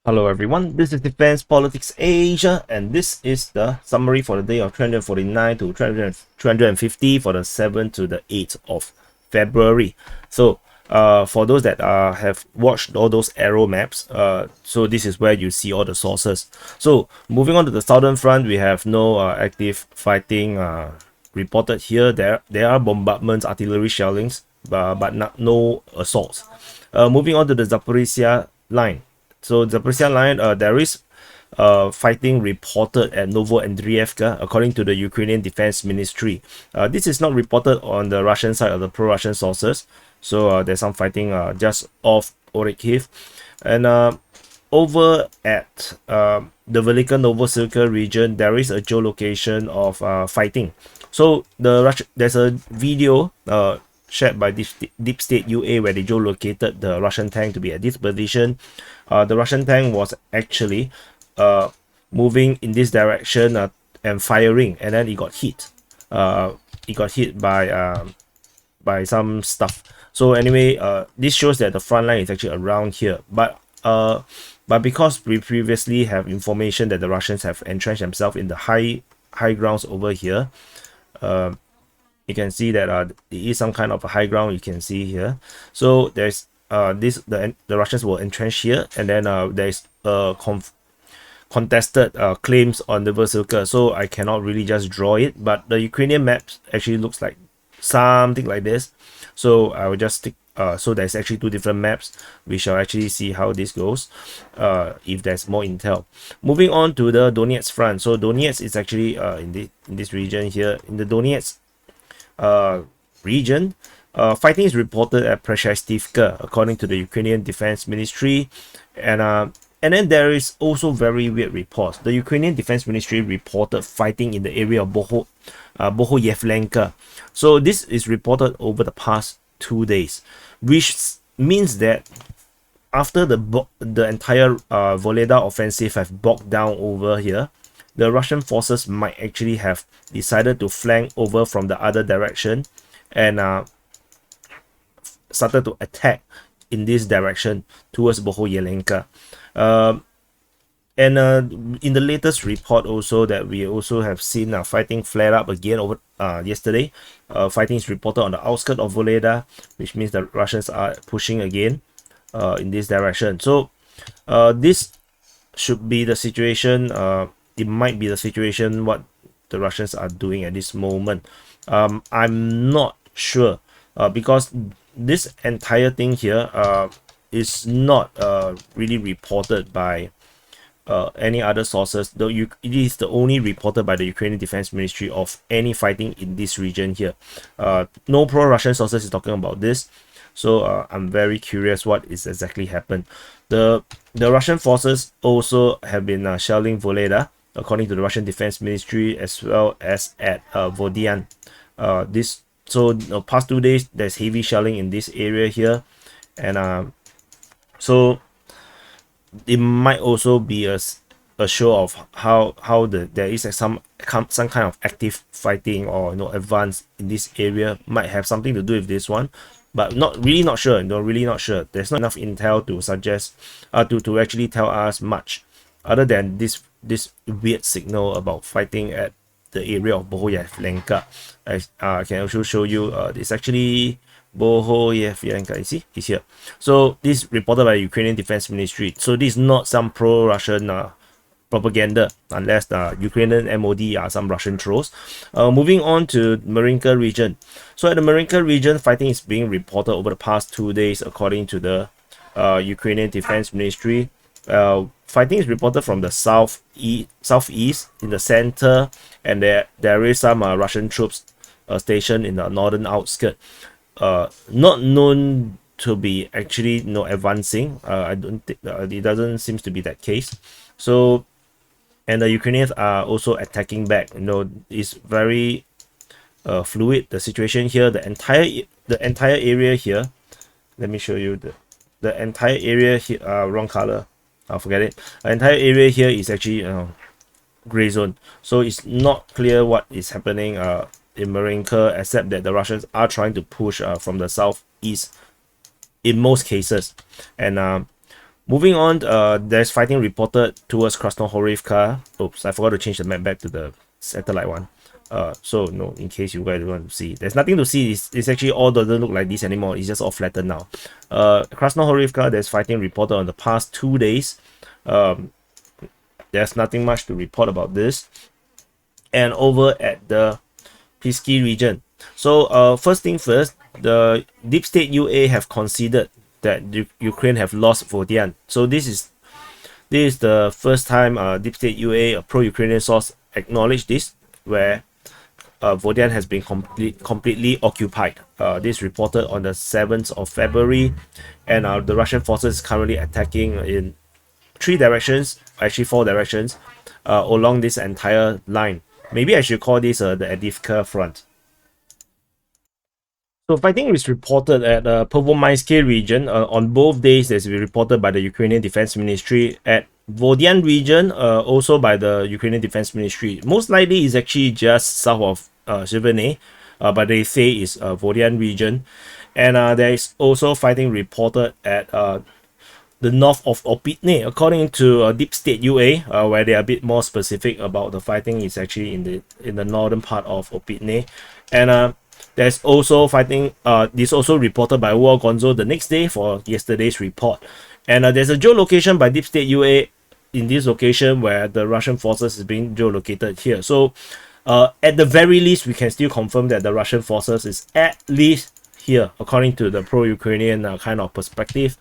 Hello everyone, this is Defense Politics Asia, and this is the summary for the day of 249 to 250 for the 7th to the 8th of February. So for those that have watched all those arrow maps, so this is where you see all the sources. So moving on to the southern front, we have no active fighting reported here. There are bombardments, artillery shellings, but no assaults. Moving on to the Zaporizhia line. So the Zaporizhia line, there is fighting reported at Novoandrievka, according to the Ukrainian Defense Ministry. This is not reported on the Russian side of the pro-Russian sources. So there's some fighting just off Orikhovo. And over at the Velika Novosibirsk region, there is a geolocation of fighting. So there's a video shared by Deep State UA where they geolocated the Russian tank to be at this position. The Russian tank was actually moving in this direction and firing, and then it got hit. It got hit by some stuff. So anyway, this shows that the front line is actually around here. But because we previously have information that the Russians have entrenched themselves in the high grounds over here, you can see that there is some kind of a high ground you can see here. So there's the Russians will entrench here, and then there's contested claims on the Vasylivka, so I cannot really just draw it, but the Ukrainian map actually looks like something like this. So I will just stick so there's actually two different maps. We shall actually see how this goes if there's more intel. Moving on to the Donetsk front. So Donetsk is actually in this region here. In the Donetsk region, fighting is reported at Preschystivka, according to the Ukrainian Defense Ministry, and then there is also very weird reports. The Ukrainian Defense Ministry reported fighting in the area of Bohoyavlenka. So this is reported over the past 2 days, which means that after the entire Vuhledar offensive have bogged down over here, the Russian forces might actually have decided to flank over from the other direction and started to attack in this direction towards Bohoyavlenka. And in the latest report also that we also have seen fighting flared up again over yesterday. Fighting is reported on the outskirts of Vuhledar, which means the Russians are pushing again in this direction. So this should be the situation. It might be the situation what the Russians are doing at this moment. I'm not sure because this entire thing here is not really reported by any other sources, though it is the only reported by the Ukrainian Defense Ministry of any fighting in this region here. No pro-Russian sources is talking about this, so I'm very curious what is exactly happened. The Russian forces also have been shelling Vuhledar, according to the Russian Defense Ministry, as well as at Vodian. So the past 2 days there's heavy shelling in this area here, and so it might also be a show of how there is some kind of active fighting or advance in this area. Might have something to do with this one, but really not sure. Really not sure. There's not enough intel to suggest to actually tell us much other than this weird signal about fighting at the area of Bohoyavlenka. I can also show you it's actually Bohoyavlenka. You see, it's here. So this is reported by the Ukrainian Defense Ministry. So this is not some pro-Russian propaganda, unless the Ukrainian MoD are some Russian trolls. Moving on to Marinka region. So at the Marinka region, fighting is being reported over the past 2 days, according to the Ukrainian Defense Ministry. Fighting is reported from the southeast, in the center, and there is some Russian troops stationed in the northern outskirts. Not known to be actually advancing. I don't think it doesn't seem to be that case. So, and the Ukrainians are also attacking back. It's very fluid, the situation here. The entire area here. Let me show you the entire area here. Wrong color. I'll forget it. The entire area here is actually gray zone. So it's not clear what is happening in Marinka, except that the Russians are trying to push from the southeast in most cases. And Moving on, there's fighting reported towards Krasnohorivka. Oops, I forgot to change the map back to the satellite one. So no, in case you guys want to see, there's nothing to see. It's actually all doesn't look like this anymore. It's just all flattened now. Krasnohorivka, there's fighting reported on the past 2 days. There's nothing much to report about this. And over at the Pisky region. So first thing first, the deep state UA have conceded that Ukraine have lost Vodian. So this is the first time deep state UA, a pro-Ukrainian source, acknowledged this, where Vodian has been completely occupied. This reported on the 7th of February, and the Russian forces currently attacking in 3 directions, actually 4 directions, along this entire line. Maybe I should call this the Avdiivka front. So fighting is reported at Pervomaysk region. On both days, as reported by the Ukrainian Defense Ministry. At Vodian region, also by the Ukrainian Defense Ministry. Most likely is actually just south of Siversk, but they say it's Vodian region. And there is also fighting reported at the north of Opitne, according to Deep State UA, where they are a bit more specific about the fighting is actually in the northern part of Opitne. And there's also fighting, this also reported by War Gonzo the next day for yesterday's report. And there's a geolocation by Deep State UA in this location where the Russian forces is being geolocated here. So at the very least, we can still confirm that the Russian forces is at least here, according to the pro-Ukrainian kind of perspective.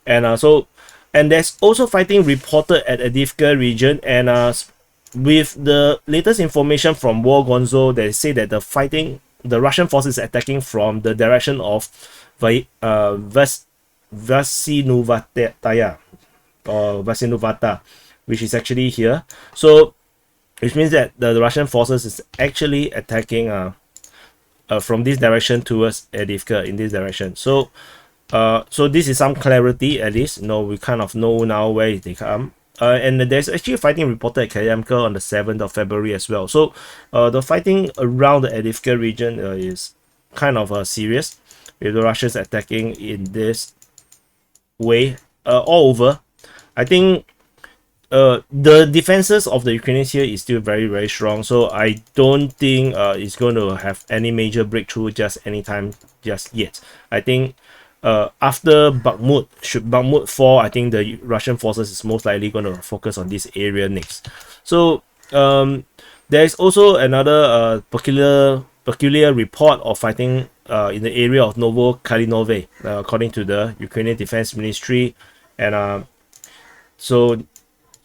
And and there's also fighting reported at Avdiivka region, and with the latest information from War Gonzo, they say that the Russian forces attacking from the direction of Vasynovata or Vasynovata, which is actually here. So which means that the Russian forces is actually attacking from this direction towards Avdiivka in this direction. So so this is some clarity, at least. We kind of know now where they come. And there's actually fighting reported at Kreminna on the 7th of February as well. So the fighting around the Avdiivka region is kind of serious, with the Russians attacking in this way all over. I think the defenses of the Ukrainians here is still very, very strong. So I don't think it's going to have any major breakthrough just anytime just yet. I think after Bakhmut, should Bakhmut fall, I think the Russian forces is most likely going to focus on this area next. So there is also another peculiar report of fighting in the area of Novo-Kalinove, according to the Ukrainian Defense Ministry. And so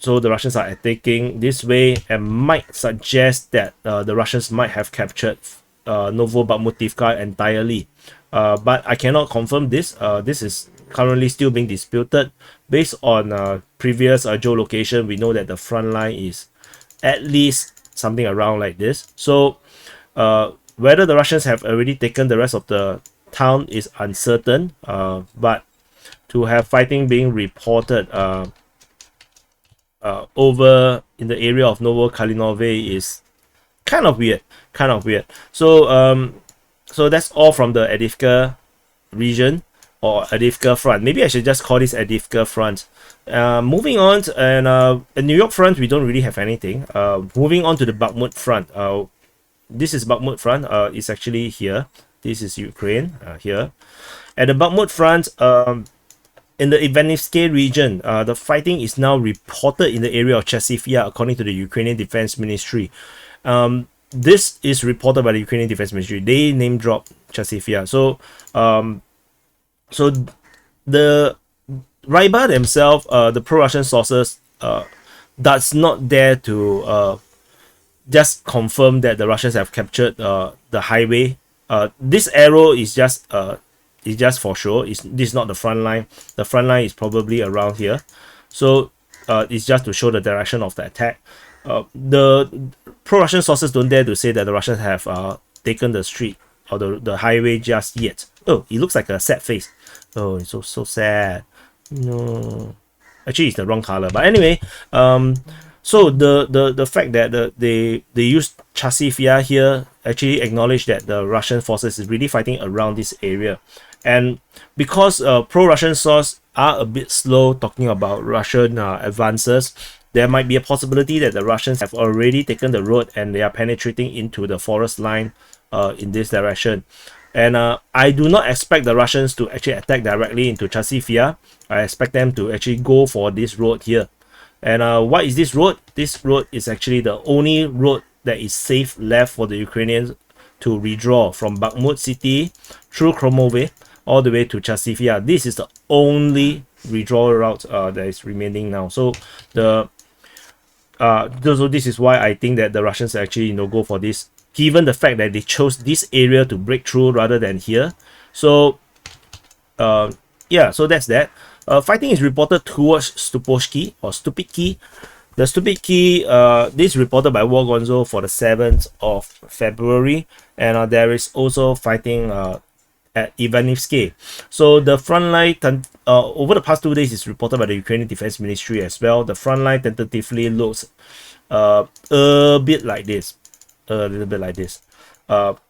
the Russians are attacking this way and might suggest that the Russians might have captured Novo-Bakhmutivka entirely. But I cannot confirm this. This is currently still being disputed. Based on previous geolocation, we know that the front line is at least something around like this. So whether the Russians have already taken the rest of the town is uncertain. But to have fighting being reported over in the area of Novo-Kalinove is kind of weird. So that's all from the Avdiivka region or Avdiivka front. Maybe I should just call this Avdiivka front. Moving on, the New York front, we don't really have anything. Moving on to the Bakhmut front. This is Bakhmut front. It's actually here. This is Ukraine here. At the Bakhmut front, in the Ivanyivske region, the fighting is now reported in the area of Chasivya, according to the Ukrainian Defense Ministry. This is reported by the Ukrainian Defense Ministry. They name drop Chasivya. So so the Ryba themselves, the pro-Russian sources, does not dare to just confirm that the Russians have captured the highway. This arrow is just for sure. This is not the front line. The front line is probably around here. So it's just to show the direction of the attack. The pro-Russian sources don't dare to say that the Russians have taken the street or the highway just yet. Oh, it looks like a sad face. Oh, it's so sad. No, actually it's the wrong color. But anyway, so the fact that they used Chasivya here actually acknowledge that the Russian forces is really fighting around this area. And because pro-Russian sources are a bit slow talking about Russian advances, there might be a possibility that the Russians have already taken the road and they are penetrating into the forest line in this direction. And I do not expect the Russians to actually attack directly into Chasiv. I expect them to actually go for this road here. And what is this road? This road is actually the only road that is safe left for the Ukrainians to redraw from Bakhmut City through Kromove all the way to Chasiv. This is the only redraw route that is remaining now. So this is why I think that the Russians actually go for this, given the fact that they chose this area to break through rather than here. So yeah, so that's that. Fighting is reported towards Stuposhki or Stupiki. The Stupiki, this is reported by War Gonzo for the 7th of February, and there is also fighting at Ivanivsky. So the front line over the past 2 days is reported by the Ukrainian Defense Ministry as well. The front line tentatively looks a bit like this, a little bit like this.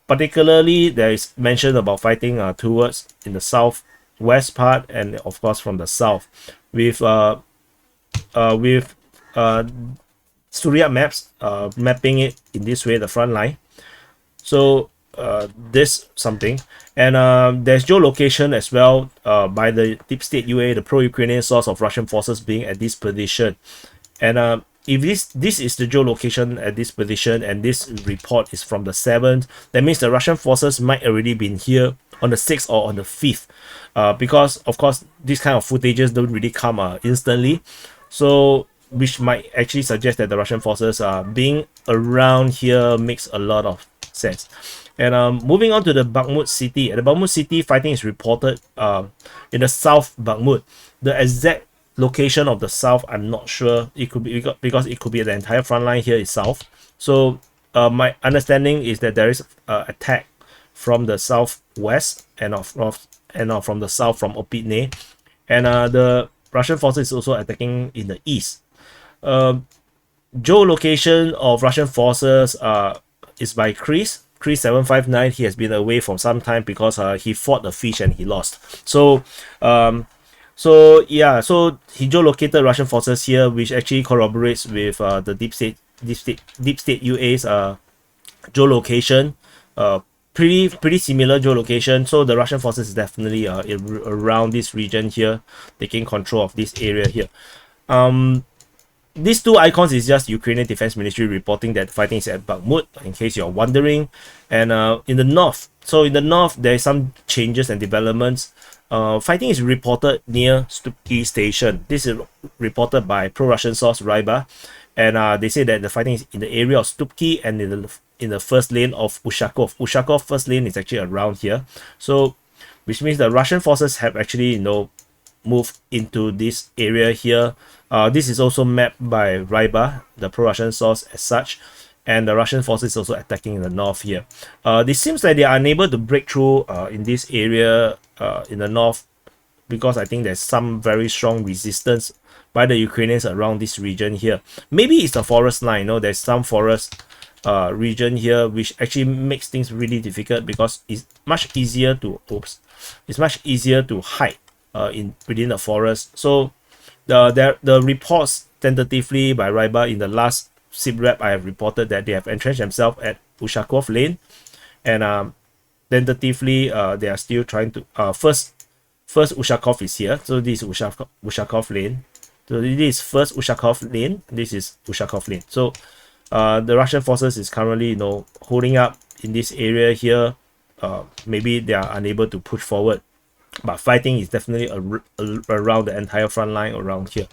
Particularly, there is mention about fighting towards in the southwest part, and of course from the south, with Surya maps mapping it in this way, the front line. So this something, and there's geolocation as well by the deep state UA, the pro-Ukrainian source of Russian forces being at this position. And if this is the geolocation at this position, and this report is from the 7th, that means the Russian forces might already been here on the 6th or on the 5th, because of course these kind of footages don't really come instantly, so which might actually suggest that the Russian forces being around here makes a lot of sense. And moving on to the Bakhmut City. At the Bakhmut City, fighting is reported in the south Bakhmut. The exact location of the south, I'm not sure. It could be because it could be the entire front line here is south. So my understanding is that there is attack from the southwest and from the south from Opitne, and the Russian forces is also attacking in the east. Geolocation of Russian forces is by Kris 759. He has been away for some time because he fought a fish and he lost. So yeah, so he geolocated Russian forces here, which actually corroborates with the deep state UA's geolocation. Pretty similar geolocation. So the Russian forces is definitely around this region here, taking control of this area here. These two icons is just Ukrainian Defense Ministry reporting that fighting is at Bakhmut, in case you're wondering. And in the north, there is some changes and developments. Fighting is reported near Stupki station. This is reported by pro-Russian source Ryba, and they say that the fighting is in the area of Stupki and in the first lane of Ushakov. Ushakov first lane is actually around here, so which means the Russian forces have actually moved into this area here. This is also mapped by Ryba, the pro-Russian source as such, and the Russian forces also attacking in the north here. It seems like they are unable to break through in this area in the north, because I think there's some very strong resistance by the Ukrainians around this region here. Maybe it's the forest line. There's some forest region here, which actually makes things really difficult, because it's much easier to hide within the forest. So the reports tentatively by Ryba in the last SITREP, I have reported that they have entrenched themselves at Ushakov lane, and tentatively they are still trying to first Ushakov is here. So this is Ushakov lane. So this is first Ushakov lane, this is Ushakov lane. So the Russian forces is currently holding up in this area here. Maybe they are unable to push forward, but fighting is definitely around the entire front line around here.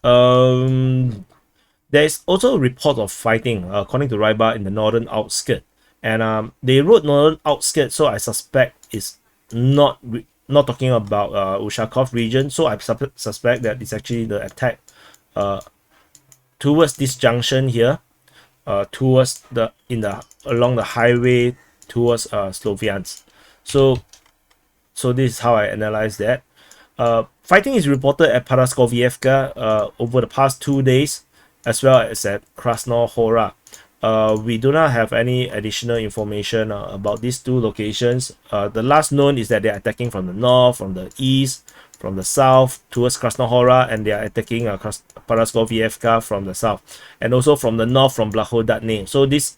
There is also a report of fighting, according to Ryba, in the northern outskirts, and they wrote northern outskirts, so I suspect it's not talking about Ushakov region. So I suspect that it's actually the attack towards this junction here, towards along the highway towards Slovyansk. So this is how I analyze that. Fighting is reported at Preschystivka over the past 2 days, as well as at Krasnohorivka. we do not have any additional information about these two locations. The last known is that they are attacking from the north, from the east, from the south towards Krasnohora, and they are attacking Paraskoviyevka from the south, and also from the north from Blahodatne. So this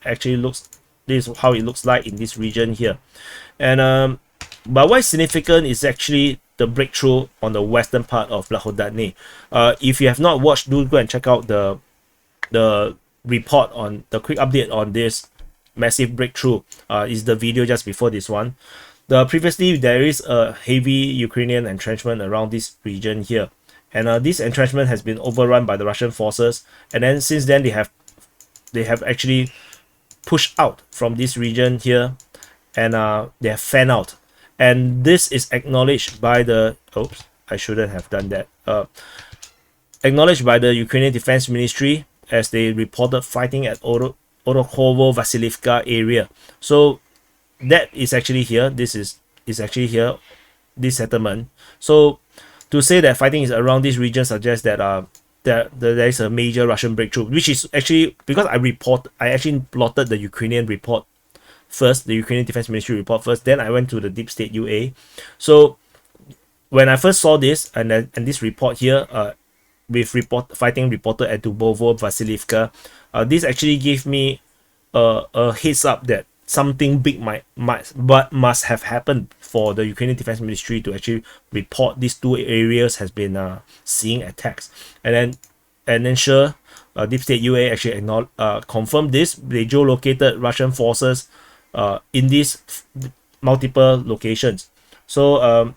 is how it looks like in this region here. And but what is significant is actually the breakthrough on the western part of Blahodatne. If you have not watched, do go and check out the report on the quick update on this massive breakthrough. Is the video just before this one. Previously there is a heavy Ukrainian entrenchment around this region here, and this entrenchment has been overrun by the Russian forces, and then since then they have actually pushed out from this region here, and they have fanned out, and this is acknowledged by the I shouldn't have done that. Acknowledged by the Ukrainian Defense Ministry, as they reported fighting at Orikhovo-Vasylivka area. So that is actually here. This is actually here, this settlement. So to say that fighting is around this region suggests that there is a major Russian breakthrough, which is actually because I actually plotted the Ukrainian report first, the Ukrainian Defense Ministry report first, then I went to the Deep State UA. So when I first saw this and this report here, with fighting reported at Dubovo-Vasylivka, this actually gave me a heads up that something big must have happened for the Ukrainian Defense Ministry to actually report these two areas has been seeing attacks. And then sure, Deep State UA actually confirmed this. They geolocated Russian forces in these multiple locations. So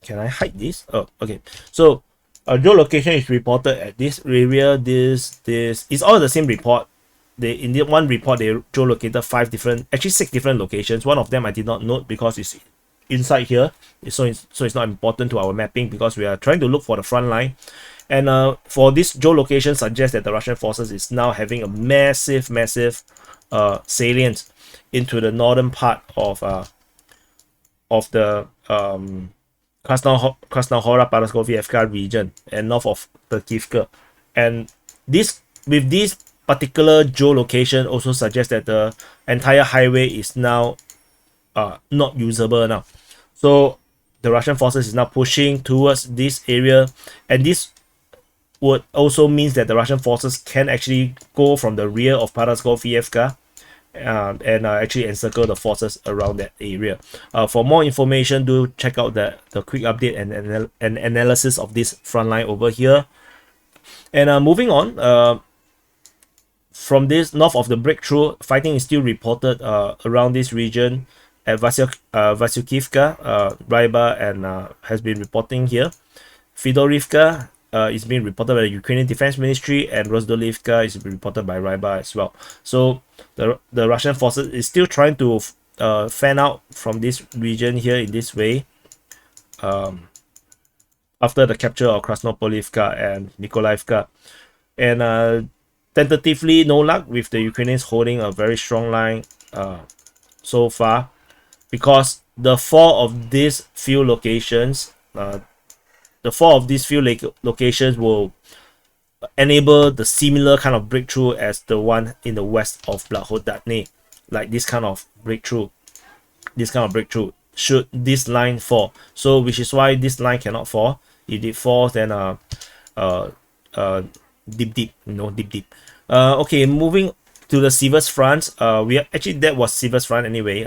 can I hide this? Oh, okay. So geolocation is reported at this area. This is all the same report. In the one report they geolocated 6 different locations. One of them I did not note because it's inside here, so it's not important to our mapping because we are trying to look for the front line. And for this geolocation suggests that the Russian forces is now having a massive salient into the northern part of the Krasnohora-Paraskoviyevka region and north of Avdiivka. And this particular geolocation also suggests that the entire highway is now not usable now. So the Russian forces is now pushing towards this area, and this would also means that the Russian forces can actually go from the rear of Paraskoviyevka and actually encircle the forces around that area. For more information, do check out the quick update and analysis of this front line over here. And moving on, from this north of the breakthrough, fighting is still reported around this region at Vasyukivka, Ryba, and has been reporting here. Fedorivka is being reported by the Ukrainian Defense Ministry, and Rozdolivka is being reported by Ryba as well. So the Russian forces is still trying to fan out from this region here in this way. After the capture of Krasnopolivka and Nikolaivka, and tentatively no luck with the Ukrainians holding a very strong line so far, because the fall of these few locations will enable the similar kind of breakthrough as the one in the west of Blahodatne. Like this kind of breakthrough should this line fall. So which is why this line cannot fall. If it falls, then deep. Okay, moving to the Siversk front. That was Siversk front anyway.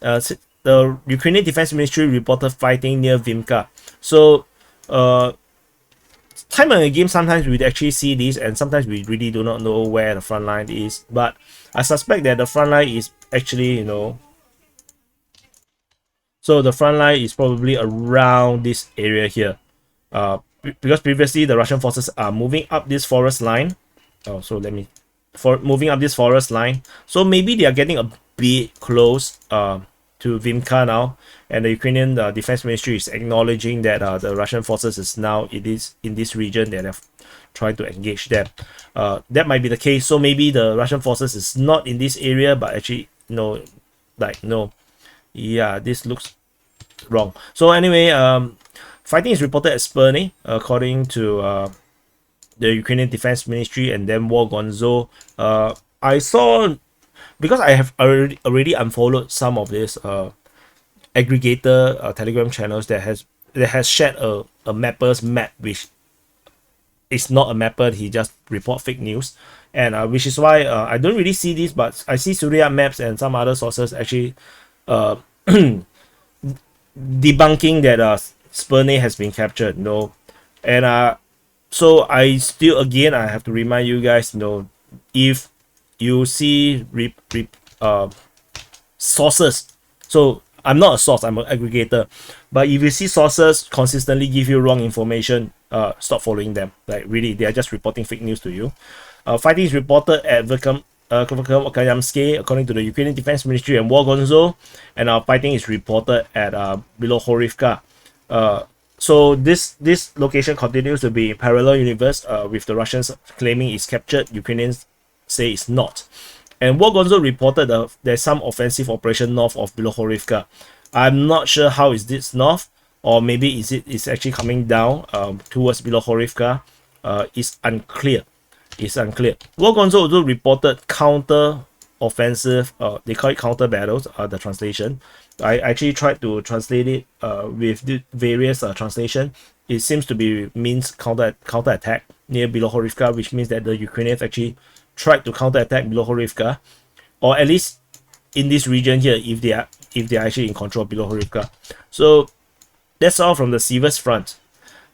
The Ukrainian Defense Ministry reported fighting near Vimka. So time and again, sometimes we actually see this, and sometimes we really do not know where the front line is. But I suspect that the front line is actually, so the front line is probably around this area here. Because previously the Russian forces are moving up this forest line. Moving up this forest line. So maybe they are getting a bit close to Vimka now, and the Ukrainian Defense Ministry is acknowledging that the Russian forces is now in this region that have tried to engage them. That might be the case. So maybe the Russian forces is not in this area, but actually this looks wrong. So anyway, fighting is reported at Spurny, according to the Ukrainian Defense Ministry and then War Gonzo. I saw, because I have already unfollowed some of these aggregator Telegram channels that has shared a mapper's map, which is not a mapper. He just report fake news, and which is why I don't really see this, but I see Surya Maps and some other sources actually uh, debunking that Sperne has been captured. And so I still, again, I have to remind you guys, if you see sources, so I'm not a source, I'm an aggregator, but if you see sources consistently give you wrong information, stop following them. Like, really, they are just reporting fake news to you. Fighting is reported at Vuhledar, according to the Ukrainian Defense Ministry and War Gonzo, and fighting is reported at Blahodatne. So this location continues to be parallel universe, with the Russians claiming it's captured, Ukrainians say it's not. And War Gonzo reported there's some offensive operation north of Blahodatne. I'm not sure how is this north, or maybe it's actually coming down towards Blahodatne. It's unclear. War Gonzo also reported counter offensive, they call it counter battles, the translation. I actually tried to translate it with the various translation. It seems to be means counter attack near Bilohorivka, which means that the Ukrainians actually tried to counter attack Bilohorivka, or at least in this region here, if they are actually in control of Bilohorivka. So that's all from the Siversk front.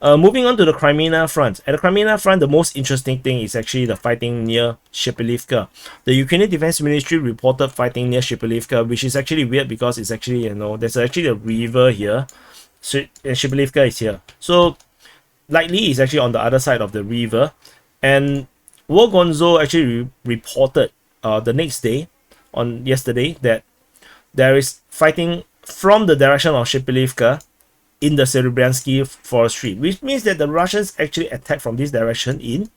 Moving on to the Kreminna front. At the Kreminna front, the most interesting thing is actually the fighting near Shepelivka. The Ukrainian Defense Ministry reported fighting near Shepelivka, which is actually weird because it's actually, there's actually a river here. Shepelivka is here. So likely it's actually on the other side of the river. And War Gonzo actually reported the next day, on yesterday, that there is fighting from the direction of Shepelivka in the Serebryansky forestry, which means that the Russians actually attack from this direction in.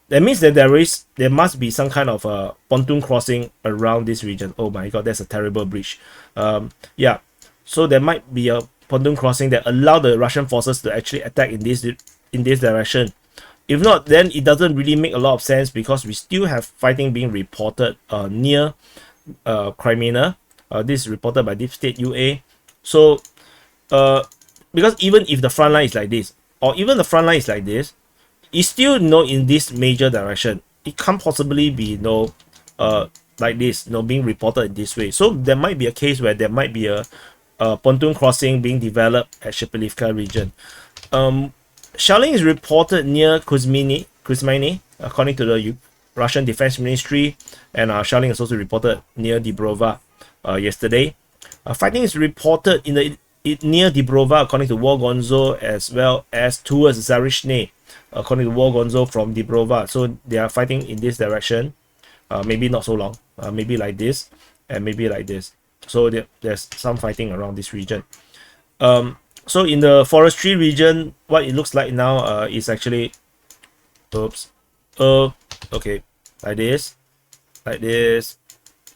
That means that there must be some kind of a pontoon crossing around this region. Oh my god, that's a terrible breach. Yeah, so there might be a pontoon crossing that allow the Russian forces to actually attack in this direction. If not, then it doesn't really make a lot of sense, because we still have fighting being reported near Kreminna. This is reported by Deep State UA. So because even if the front line is like this, or even the front line is like this, it's still in this major direction. It can't possibly be like this, being reported in this way. So there might be a case where there might be a pontoon crossing being developed at Shepelivka region. Shelling is reported near Kuzmini, according to the Russian Defense Ministry, and shelling is also reported near Dubovo yesterday. Fighting is reported near Dubovo, according to War Gonzo, as well as towards Zarishne, according to War Gonzo from Dubovo. So they are fighting in this direction. Maybe not so long. Maybe like this, and maybe like this. So there's some fighting around this region. So in the forestry region, what it looks like now is actually, okay, like this.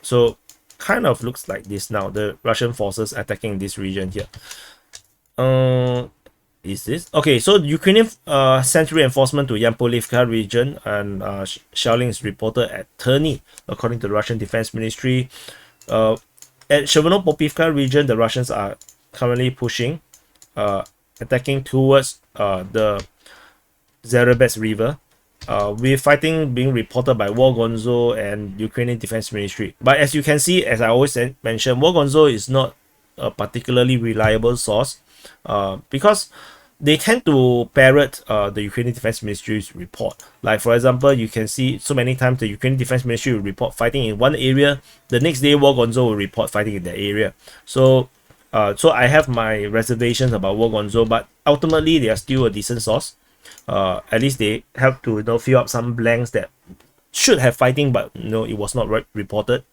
So kind of looks like this now, the Russian forces attacking this region here. Is this okay? So Ukrainian sent reinforcement to Yampolivka region, and shelling is reported at Terny, according to the Russian Defense Ministry. At Shevano-Popivka region, the Russians are currently pushing, attacking towards the Zerebets River, with fighting being reported by War Gonzo and Ukrainian Defense Ministry. But as you can see, as I always mention, War Gonzo is not a particularly reliable source, because they tend to parrot the Ukrainian Defense Ministry's report. Like, for example, you can see so many times the Ukrainian Defense Ministry will report fighting in one area, the next day War Gonzo will report fighting in that area. So I have my reservations about War Gonzo, but ultimately they are still a decent source. At least they help to fill up some blanks that should have fighting, but it was not reported.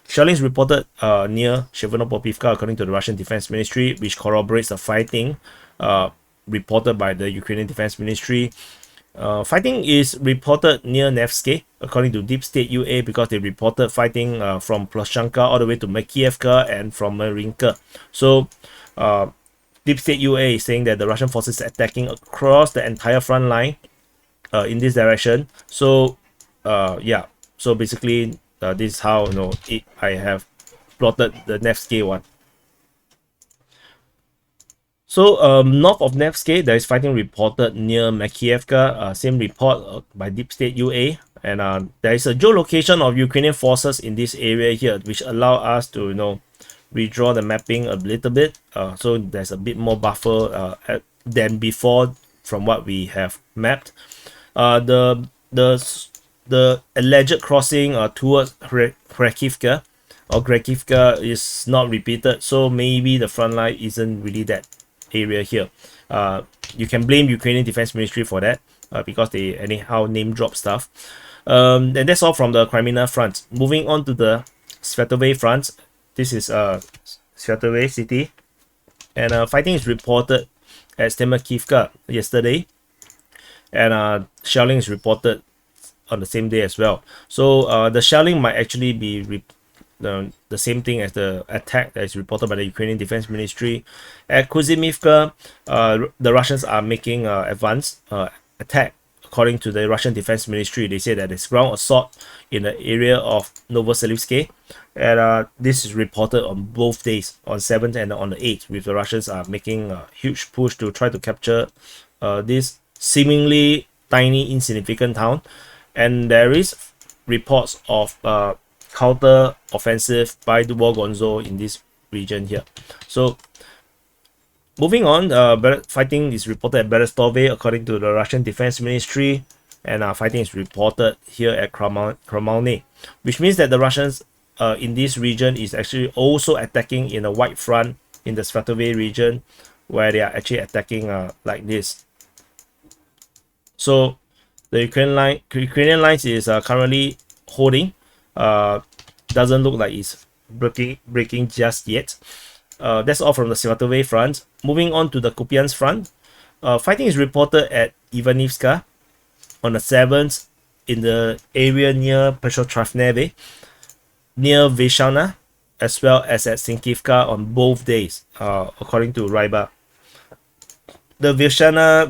Shelling is reported near Shevano-Popivka, according to the Russian Defense Ministry, which corroborates the fighting reported by the Ukrainian Defense Ministry. Fighting is reported near Nevsky, according to Deep State UA, because they reported fighting from Ploshchanka all the way to Makievka and from Marinka. So Deep State UA is saying that the Russian forces are attacking across the entire front line in this direction. So yeah, so basically this is how I have plotted the Nevsky one. So north of Nevsky, there is fighting reported near Makiivka. Same report by Deep State UA, and there is a geolocation of Ukrainian forces in this area here, which allow us to redraw the mapping a little bit. So there's a bit more buffer than before from what we have mapped. The alleged crossing towards Krakivka or Krakivka is not repeated, so maybe the front line isn't really that area here. You can blame Ukrainian Defense Ministry for that because they anyhow name drop stuff. And that's all from the Kreminna front. Moving on to the Svatove front. This is Svatove city, and fighting is reported at Stemakivka yesterday, and shelling is reported on the same day as well. So the shelling might actually be the same thing as the attack that is reported by the Ukrainian Defense Ministry. At Kuzimivka, the Russians are making advanced attack. According to the Russian Defense Ministry, they say that it's ground assault in the area of Novoselivsk, and this is reported on both days, on 7th and on the 8th, with the Russians are making a huge push to try to capture this seemingly tiny, insignificant town. And there is reports of counter offensive by Dubovo-Gonzo in this region here. So moving on, fighting is reported at Berestove according to the Russian Defense Ministry, and fighting is reported here at Kreminna, which means that the Russians in this region is actually also attacking in a wide front in the Svatove region, where they are actually attacking like this. So the Ukrainian lines is currently holding. Doesn't look like it's breaking just yet. That's all from the Svatove front. Moving on to the Kupyansk front. Fighting is reported at Ivanivska on the 7th in the area near Preschystivka, near Vyshana, as well as at Sinkivka on both days, according to Ryba. The Vyshana,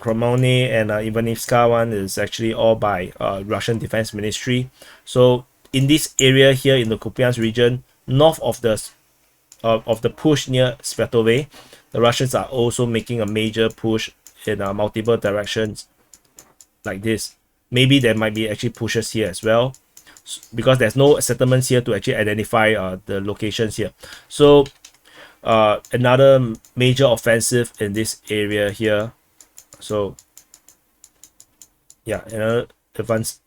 Kreminna, and Ivanivska one is actually all by Russian Defense Ministry. So in this area here in the Kupyansk region, north of the push near Svatove, the Russians are also making a major push in multiple directions like this. Maybe there might be actually pushes here as well, because there's no settlements here to actually identify the locations here. So another major offensive in this area here. So yeah, another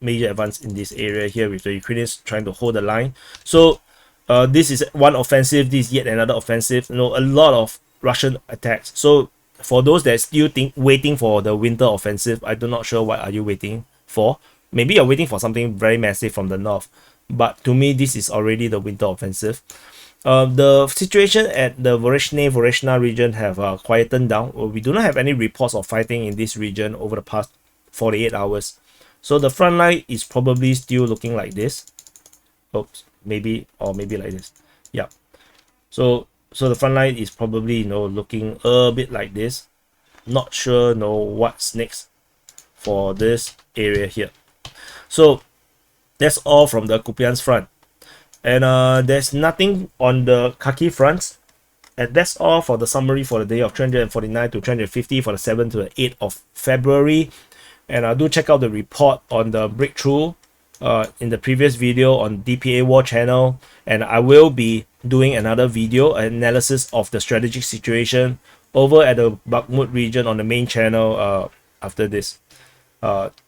major advance in this area here, with the Ukrainians trying to hold the line. So this is one offensive, this is yet another offensive. A lot of Russian attacks. So for those that still waiting for the winter offensive, I'm not sure what are you waiting for. Maybe you're waiting for something very massive from the north, but to me this is already the winter offensive. The situation at the Voreshna region have quietened down. We do not have any reports of fighting in this region over the past 48 hours. So the front line is probably still looking like this. Oops, maybe like this. Yeah. So the front line is probably looking a bit like this. Not sure what's next for this area here. So that's all from the Kupyansk front. And there's nothing on the Kharkiv front. And that's all for the summary for the day of 349 to 350 for the 7th to the 8th of February. And do check out the report on the breakthrough in the previous video on DPA War channel. And I will be doing another video analysis of the strategic situation over at the Bakhmut region on the main channel after this.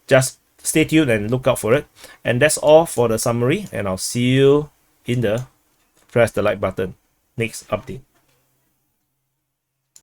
Just stay tuned and look out for it. And that's all for the summary. And I'll see you in the press the like button next update.